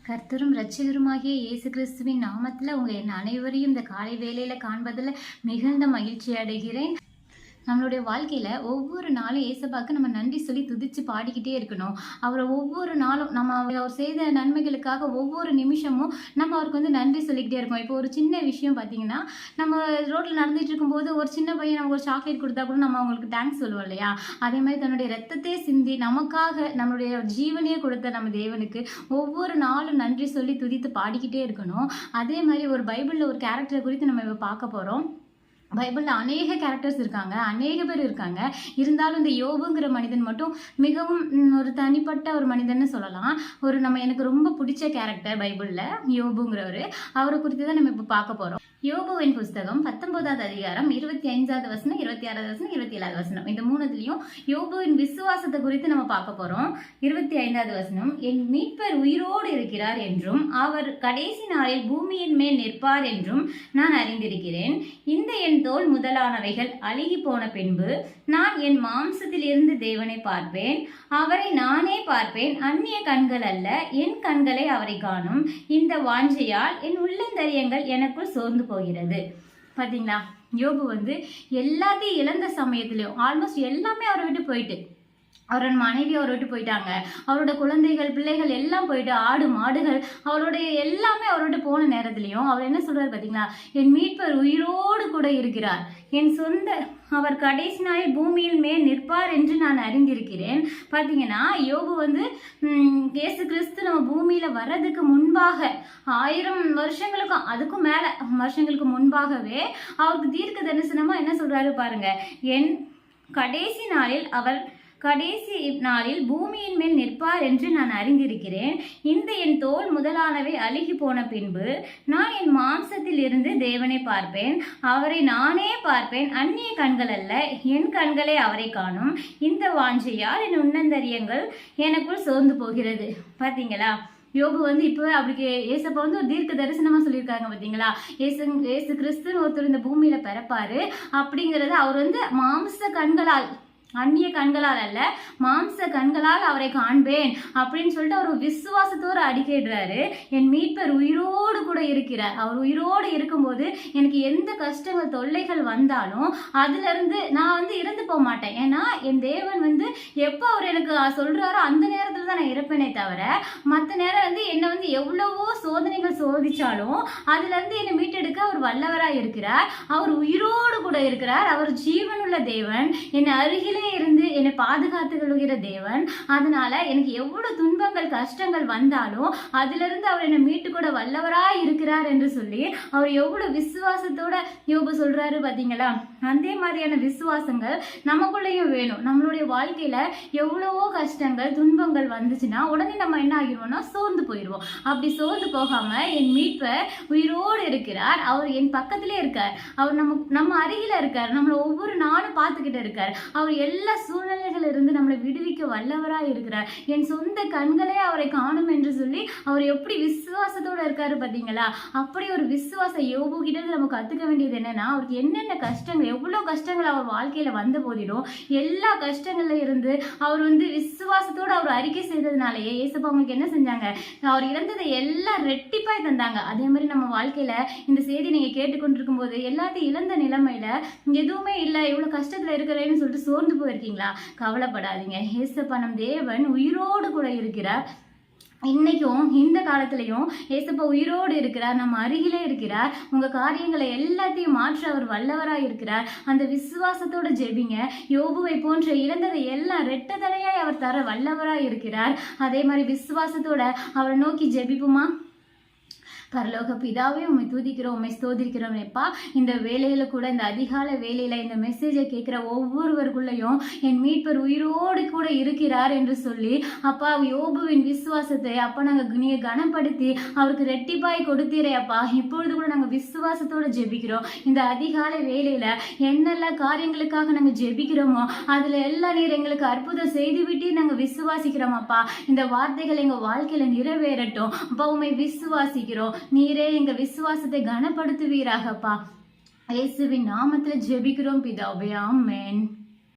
கர்த்தரும் இரட்சகருமாகிய இயேசு கிறிஸ்துவின் நாமத்தில் உங்கள் அனைவரையும் இந்த காலை வேளையில காண்பதில் மிகுந்த மகிழ்ச்சி அடைகிறேன். நம்மளுடைய வாழ்க்கையில் ஒவ்வொரு நாளும் ஏசப்பாக்கு நம்ம நன்றி சொல்லி துதித்து பாடிக்கிட்டே இருக்கணும். அவரை ஒவ்வொரு நாளும் நம்ம அவர் செய்த நன்மைகளுக்காக ஒவ்வொரு நிமிஷமும் நம்ம அவருக்கு வந்து நன்றி சொல்லிக்கிட்டே இருக்கோம். இப்போ ஒரு சின்ன விஷயம் பார்த்தீங்கன்னா, நம்ம ரோட்டில் நடந்துட்டு இருக்கும்போது ஒரு சின்ன பையன் நமக்கு ஒரு சாக்லேட் கொடுத்தா கூட நம்ம அவங்களுக்கு தேங்க்ஸ் சொல்லுவோம் இல்லையா? அதே மாதிரி தன்னுடைய ரத்தத்தை சிந்தி நமக்காக நம்மளுடைய ஜீவனையே கொடுத்த நம்ம தேவனுக்கு ஒவ்வொரு நாளும் நன்றி சொல்லி துதித்து பாடிக்கிட்டே இருக்கணும். அதே மாதிரி ஒரு பைபிளில் ஒரு கேரக்டரை குறித்து நம்ம இப்போ பார்க்க போகிறோம். பைபிளில் அநேக கேரக்டர்ஸ் இருக்காங்க, அநேக பேர் இருக்காங்க. இருந்தாலும் இந்த யோபுங்கிற மனிதன் மட்டும் மிகவும் ஒரு தனிப்பட்ட ஒரு மனிதன்னு சொல்லலாம். எனக்கு ரொம்ப பிடிச்ச கேரக்டர் பைபிளில் யோபுங்கிறவர். அவரை குறித்து தான் நம்ம இப்போ பார்க்க போகிறோம். யோபுவின் புஸ்தகம் 19வது அதிகாரம் 25வது வசனம், 26வது வசனம், 27வது வசனம், இந்த மூணுத்துலையும் யோபுவின் விசுவாசத்தை குறித்து நம்ம பார்க்க போகிறோம். 25வது வசனம், என் மீட்பர் உயிரோடு இருக்கிறார் என்றும் அவர் கடைசி நாளில் பூமியின் மேல் நிற்பார் என்றும் நான் அறிந்திருக்கிறேன். இந்த என் தோல் முதலானவைகள் அழுகி போன பின்பு நான் என் மாம்சத்தில் இருந்து தேவனை பார்ப்பேன். அவரை நானே பார்ப்பேன், அந்நிய கண்கள் அல்ல, என் கண்களை அவரை காணும். இந்த வாஞ்சையால் என் உள்ளந்தரியங்கள் எனக்குள் சோர்ந்து போகிறது. பார்த்தீங்களா, யோபு வந்து எல்லாத்தையும் இழந்த சமயத்திலையும் ஆல்மோஸ்ட் எல்லாமே அவரை விட்டு போயிட்டு, அவரோட மனைவி அவரை விட்டு போயிட்டாங்க, அவரோட குழந்தைகள் பிள்ளைகள் எல்லாம் போயிட்டு, ஆடு மாடுகள் அவருடைய எல்லாமே அவரோட போன நேரத்திலையும் அவர் என்ன சொல்றாரு பார்த்தீங்களா, என் மீட்பர் உயிரோடு கூட இருக்கிறார், என் சொந்த அவர் கடைசி நாளில் பூமியில் மேல் நிற்பார் என்று நான் அறிந்திருக்கிறேன். பார்த்தீங்கன்னா, யோபு வந்து இயேசு கிறிஸ்து நம்ம பூமியில் வர்றதுக்கு முன்பாக 1000 வருஷங்களுக்கும் அதுக்கும் மேலே வருஷங்களுக்கு முன்பாகவே அவருக்கு தீர்க்க தரிசனமாக என்ன சொல்கிறாரு பாருங்க, என் கடைசி நாளில் பூமியின் மேல் நிற்பார் என்று நான் அறிந்திருக்கிறேன். இந்த என் தோல் முதலானவை அழுகி போன பின்பு நான் என் மாம்சத்தில் இருந்து தேவனை பார்ப்பேன். அவரை நானே பார்ப்பேன், அந்நிய கண்கள் அல்ல, என் கண்களை அவரை காணும். இந்த வாஞ்சையால் என் உன்னந்தரியங்கள் எனக்குள் சோர்ந்து போகிறது. பார்த்தீங்களா, யோபு வந்து இப்போ அப்படி ஏசப்பா வந்து ஒரு தீர்க்க தரிசனமாக சொல்லியிருக்காங்க. பார்த்தீங்களா, ஏசு கிறிஸ்துன்னு ஒருத்தர் இந்த பூமியில் பிறப்பாரு அப்படிங்கிறது அவர் வந்து மாம்ச கண்களால், அந்நிய கண்களால் அல்ல, மாம்ச கண்களால் அவரை காண்பேன் அப்படின்னு சொல்லிட்டு அவர் விசுவாசத்தோடு அடிக்கிடுறாரு. என் மீட்பர் உயிரோடு கூட இருக்கிறார். அவர் உயிரோடு இருக்கும்போது எனக்கு எந்த கஷ்டங்கள் தொல்லைகள் வந்தாலும் அதிலிருந்து நான் வந்து இறந்து போக மாட்டேன். ஏன்னா என் தேவன் வந்து எப்போ அவர் எனக்கு சொல்றாரோ அந்த நேரத்தில் தான் நான் இறப்பேனே தவிர மற்ற நேரம் வந்து என்னை வந்து எவ்வளவோ சோதனைகள் சோதிச்சாலும் அதிலிருந்து என்னை மீட்டெடுக்க அவர் வல்லவராக இருக்கிறார். அவர் உயிரோடு கூட இருக்கிறார். அவர் ஜீவனுள்ள தேவன், என்னை அருகிலே இருந்து என்னை பாதுகாத்து கொள்கிற தேவன். அதனால எனக்கு எவ்வளவு துன்பங்கள் கஷ்டங்கள் வந்தாலும் அதிலிருந்து அவர் என்னை மீட்டு கூட வல்லவராய் இருக்கிறார் என்று சொல்லி அவர் எவ்வளவு விசுவாசத்தோட யோபு சொல்றாரு. பார்த்தீங்களா, அதே மாதிரியான விசுவாசங்கள் நமக்குள்ளேயும் வேணும். நம்மளுடைய வாழ்க்கையில எவ்வளவோ கஷ்டங்கள் துன்பங்கள் வந்துச்சுன்னா உடனே நம்ம என்ன ஆகிடுவோம்னா சோர்ந்து போயிடுவோம். அப்படி சோர்ந்து போகாம என் மீட்பர் உயிரோடு இருக்கிறார், அவர் என் பக்கத்திலே இருக்கார், அவர் நம்ம அருகில இருக்கார், நம்மளை ஒவ்வொரு நாளும் பார்த்துக்கிட்டு இருக்கார், அவர் எல்லா சூழ்நிலைகள் இருந்து நம்மளை விடுவிக்க வல்லவராக இருக்கிறார், என் சொந்த கண்களே அவரை காணும் என்று சொல்லி அவர் எப்படி விசுவாசத்தோட இருக்காரு. பார்த்தீங்களா, அப்படி ஒரு விசுவாச யோபு கிட்ட நம்ம கத்துக்க வேண்டியது என்னன்னா, அவருக்கு என்னென்ன கஷ்டங்கள், எவ்வளவு கஷ்டங்கள் அவர் வாழ்க்கையில வந்த போதிலும் எல்லா கஷ்டங்கள்ல இருந்து அவர் வந்து விசுவாசத்தோடு அவர் அறிக்கை செய்ததுனாலேயே ஏசப்பா அவங்களுக்கு என்ன செஞ்சாங்க, அவர் இறந்ததை எல்லாம் ரெட்டிப்பாய் தந்தாங்க. அதே மாதிரி நம்ம வாழ்க்கையில இந்த செய்தி நீங்க கேட்டுக்கொண்டிருக்கும் போது எல்லாத்தையும் இழந்த நிலைமையில எதுவுமே இல்லை, இவ்வளவு கஷ்டத்துல இருக்கிறேன்னு சொல்லிட்டு சோர்ந்து போயிருக்கீங்களா, கவலைப்படாதீங்க. ஏசப்பா நம் தேவன் உயிரோடு கூட இருக்கிறார். இன்னைக்கும் இந்த காலத்திலையும் ஏசப்பா உயிரோடு இருக்கிறார், நம்ம அருகிலே இருக்கிறார். உங்க காரியங்களை எல்லாத்தையும் மாற்ற அவர் வல்லவராக இருக்கிறார். அந்த விசுவாசத்தோட ஜெபிங்க. யோபுவை போன்ற இழந்ததை எல்லாம் ரெட்டதலையாய் அவர் தர வல்லவராக இருக்கிறார். அதே மாதிரி விசுவாசத்தோட அவரை நோக்கி ஜெபிப்புமா. பரலோக பிதாவே, உண்மை துதிக்கிறோம், உண்மை ஸ்தோதிக்கிறோம். எப்பா, இந்த வேலையில கூட, இந்த அதிகால வேலையில இந்த மெசேஜை கேட்கிற ஒவ்வொருவருக்குள்ளேயும் என் மீட்பர் உயிரோடு கூட இருக்கிறார் என்று சொல்லி அப்பா யோபுவின் விசுவாசத்தை அப்பா நீங்க கனப்படுத்தி அவருக்கு ரெட்டிப்பாய் கொடுத்தீரே அப்பா. இப்பொழுது கூட நாங்கள் விசுவாசத்தோட ஜெபிக்கிறோம். இந்த அதிகால வேலையில என்னெல்லாம் காரியங்களுக்காக நாங்கள் ஜெபிக்கிறோமோ அதுல எல்லாம் நீர் எங்களுக்கு அற்புதம் செய்து விட்டு நாங்கள் விசுவாசிக்கிறோம் அப்பா. இந்த வார்த்தைகள் எங்க வாழ்க்கையில நிறைவேறட்டும் அப்பா. உண்மை விசுவாசிக்கிறோம். நீரே எங்க விசுவாசத்தை கனப்படுத்துவீராகப்பா. இயேசுவின் நாமத்துல ஜெபிக்கிறோம் பிதாவே, ஆமென்.